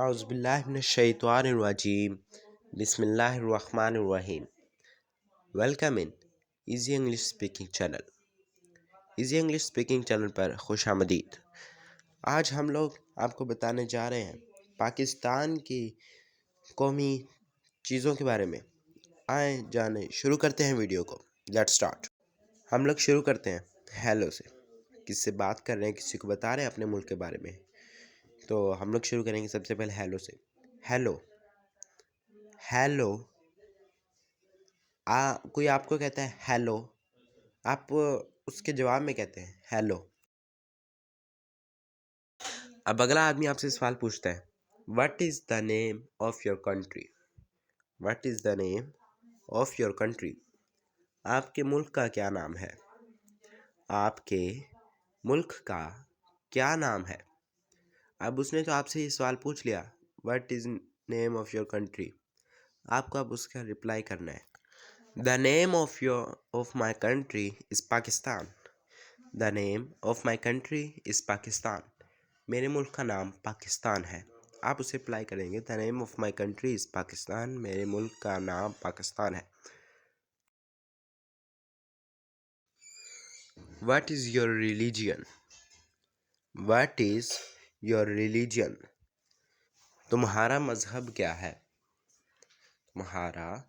Auzubillahiminash-shaytanir-rajim. Bismillahir-rahmanir-rahim. Welcome in easy English speaking channel. Easy English speaking channel पर खुशामदीद। आज हम लोग आपको बताने जा रहे हैं पाकिस्तान की कौमी चीज़ों के बारे में। आए जाने शुरू करते हैं वीडियो को। Let's start. हम लोग शुरू करते हैं हेलो से। किससे बात कर रहे हैं, किसी को बता रहे हैं अपने मुल्क के बारे में, तो हम लोग शुरू करेंगे सबसे पहले हेलो से। Hello hello. कोई आपको कहता है हेलो, आप उसके जवाब में कहते हैं हेलो। अब अगला आदमी आपसे सवाल पूछता है what is the name of your country. What is the name of your country. आपके मुल्क का क्या नाम है। आपके मुल्क का क्या नाम है। अब उसने तो आपसे ये सवाल पूछ लिया what is name of your country. आपको अब उसका रिप्लाई करना है। The name of my country is Pakistan. The name of my country is Pakistan. मेरे मुल्क का नाम पाकिस्तान है। आप उसे अप्लाई करेंगे the name of my country is Pakistan. मेरे मुल्क का नाम पाकिस्तान है। What is your religion. What is your religion. तुम्हारा मज़हब क्या है। तुम्हारा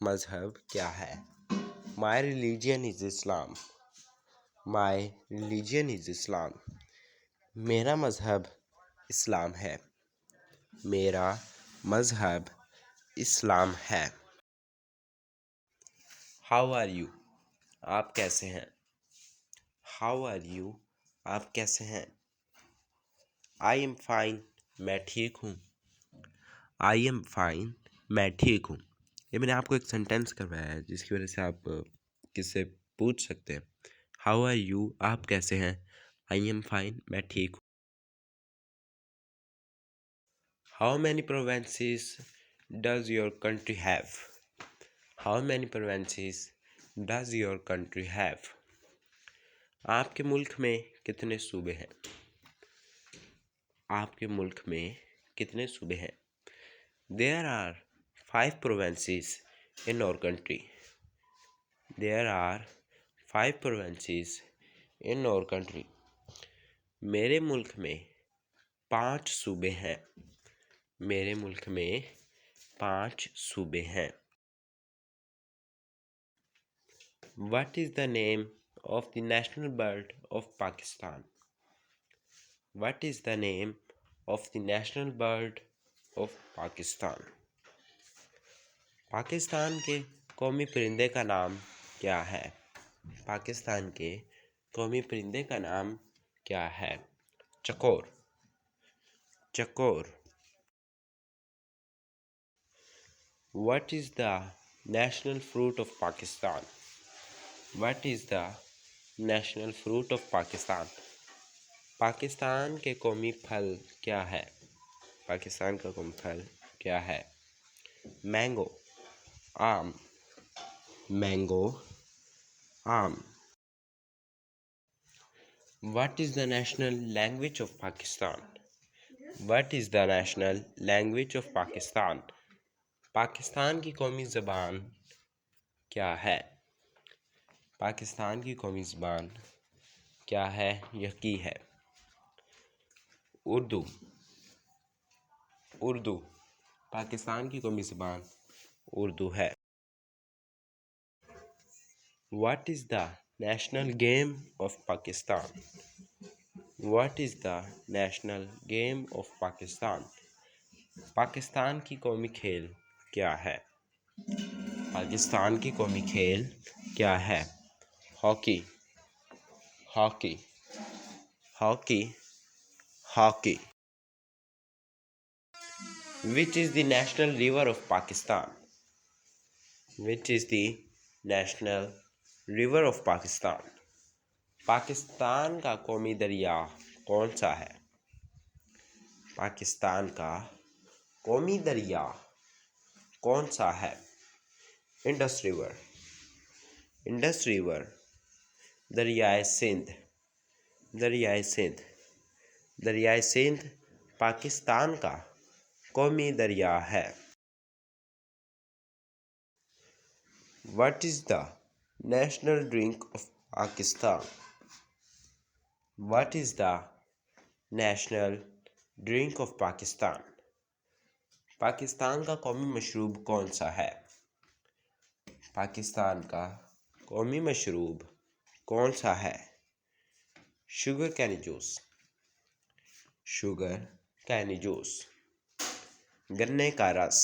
मज़हब क्या है। My religion is Islam. My religion is Islam. मेरा मज़हब इस्लाम है। मेरा मज़हब इस्लाम है। How are you. आप कैसे हैं। How are you. आप कैसे हैं। I am fine. मैं ठीक हूँ। I am fine. मैं ठीक हूँ। ये मैंने आपको एक सेंटेंस करवाया है जिसकी वजह से आप किससे पूछ सकते हैं हाउ आर यू। आप कैसे हैं। I am fine. मैं ठीक हूँ। How many provinces does your country have. How many provinces does your country have. आपके मुल्क में कितने सूबे हैं। आपके मुल्क में कितने सूबे हैं। There are 5 provinces in our country. There are 5 provinces in our country. मेरे मुल्क में 5 सूबे हैं। मेरे मुल्क में 5 सूबे हैं। What is the name of the national bird of Pakistan? What is the name of the national bird of Pakistan? Pakistan के कौमी परिंदे का नाम क्या है। पाकिस्तान के कौमी परिंदे का नाम क्या है। चकोर। चकोर। What is the national fruit of Pakistan? What is the national fruit of Pakistan? Pakistan के कौमी फल क्या है। पाकिस्तान का कौमी फल क्या है। मैंगो। आम। मैंगो। आम। What is the national language of Pakistan? What is the national language of Pakistan? Pakistan की कौमी ज़बान क्या है। पाकिस्तान की कौमी ज़बान क्या है। यकी है। उर्दू। उर्दू। पाकिस्तान की कौमी ज़बान उर्दू है। What is the national game of Pakistan? What is the national game of Pakistan? Pakistan की कौमी खेल क्या है। पाकिस्तान की कौमी खेल क्या है। Hockey. Hockey. Hockey. Hockey. Which is the national river of Pakistan? Which is the national river of Pakistan? Pakistan का कौमी दरिया कौन सा है। पाकिस्तान का कौमी दरिया कौन सा है। Indus river. Indus river. दरियाए सिंध। दरियाए सिंध। दरियाए सिंध पाकिस्तान का कौमी दरिया है? What is the national drink of Pakistan? What is the national drink of Pakistan? Pakistan का कौमी मशरूब कौन सा है? पाकिस्तान का कौमी मशरूब कौन सा है? शुगर कैनी जूस, शुगर कैनी जूस। गन्ने का रस,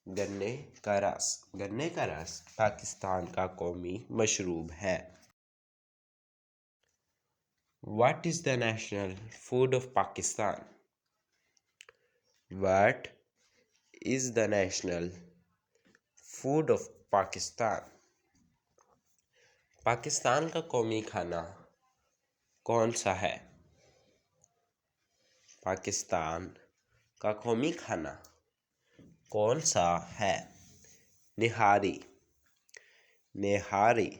गन्ने का रस, गन्ने का रस पाकिस्तान का कौमी मशरूब है। What is the national food of Pakistan? What is the national food of Pakistan? Pakistan का कौमी खाना कौन सा है? पाकिस्तान का कौमी खाना कौन सा है? निहारी, निहारी।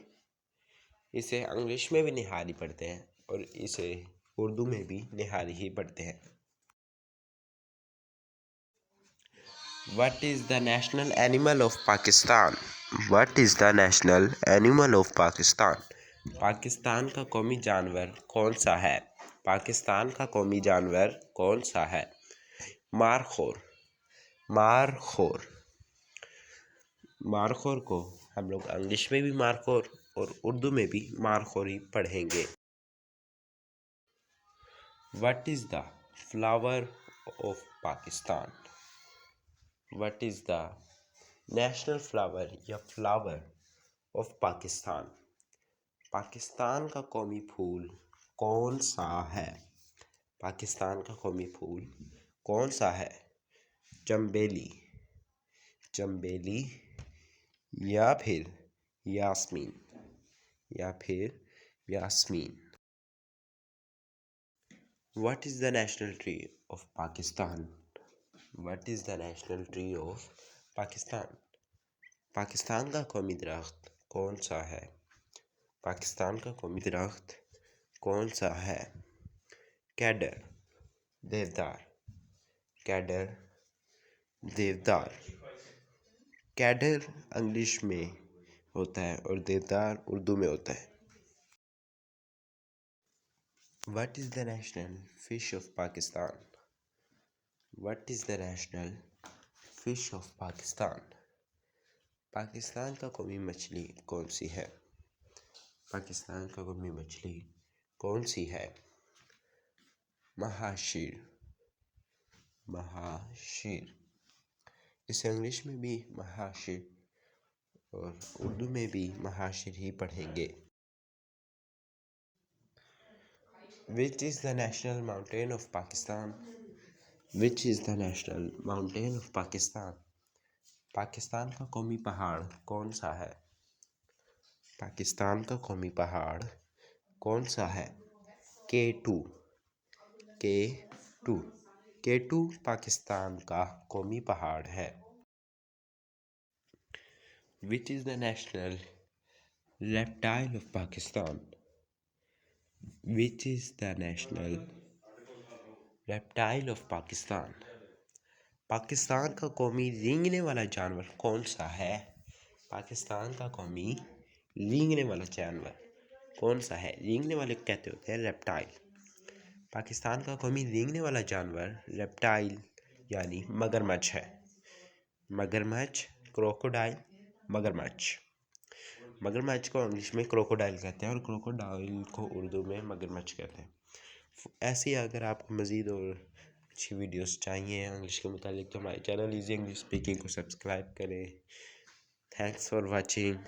इसे इंग्लिश में भी निहारी पढ़ते हैं और इसे उर्दू में भी निहारी ही पढ़ते हैं। What is the national animal of Pakistan? What is the national animal of Pakistan? Pakistan का कौमी जानवर कौन सा है? पाकिस्तान का कौमी जानवर कौन सा है? Markhor, markhor. मारखोर को हम लोग इंग्लिश में भी मारखोर और उर्दू में भी मारखोर ही पढ़ेंगे। What is the flower of Pakistan? What is the national flower या flower of Pakistan? पाकिस्तान का कौमी फूल कौन सा है? पाकिस्तान का कौमी फूल कौन सा है? चंबेली, चंबेली या फिर यास्मीन, या फिर Yasmin. What is the national tree of Pakistan? What is the national tree of Pakistan? Pakistan का कौमी दरख्त कौन सा है? पाकिस्तान का कौमी दरख्त कौन सा है? कैडर, देवदार, कैडर, देवदार। कैडर इंग्लिश में होता है और देवदार उर्दू में होता है। What is the national fish of Pakistan? What is the national fish of Pakistan? Pakistan का कौमी मछली कौन सी है? पाकिस्तान का कौमी मछली कौन सी है? महाशीर, महाशीर। इसे इंग्लिश में भी महाशीर और उर्दू में भी महाशीर ही पढ़ेंगे। Which is the national mountain of Pakistan? Which is the national mountain of Pakistan? Pakistan का कौमी पहाड़ कौन सा है? पाकिस्तान का कौमी पहाड़ कौन सा है? K2, K2, K2 पाकिस्तान का कौमी पहाड़ है। Which is the national reptile of Pakistan? Which is the national reptile of Pakistan? Pakistan का कौमी रेंगने वाला जानवर कौन सा है? पाकिस्तान का कौमी रेंगने वाला जानवर कौन सा है? रेंगने वाले कहते होते हैं रेप्टाइल। पाकिस्तान का कौमी रेंगने वाला जानवर रेप्टाइल यानी मगरमच्छ है। मगरमच्छ, क्रोकोडाइल, मगरमच्छ। मगरमच्छ को इंग्लिश में क्रोकोडाइल कहते हैं और क्रोकोडाइल को उर्दू में मगरमच्छ कहते हैं। ऐसे ही अगर आपको मज़ीद और अच्छी वीडियोस चाहिए इंग्लिश के मुतालिक तो हमारे चैनल इजी इंग्लिश स्पीकिंग को सब्सक्राइब करें। Thanks for watching.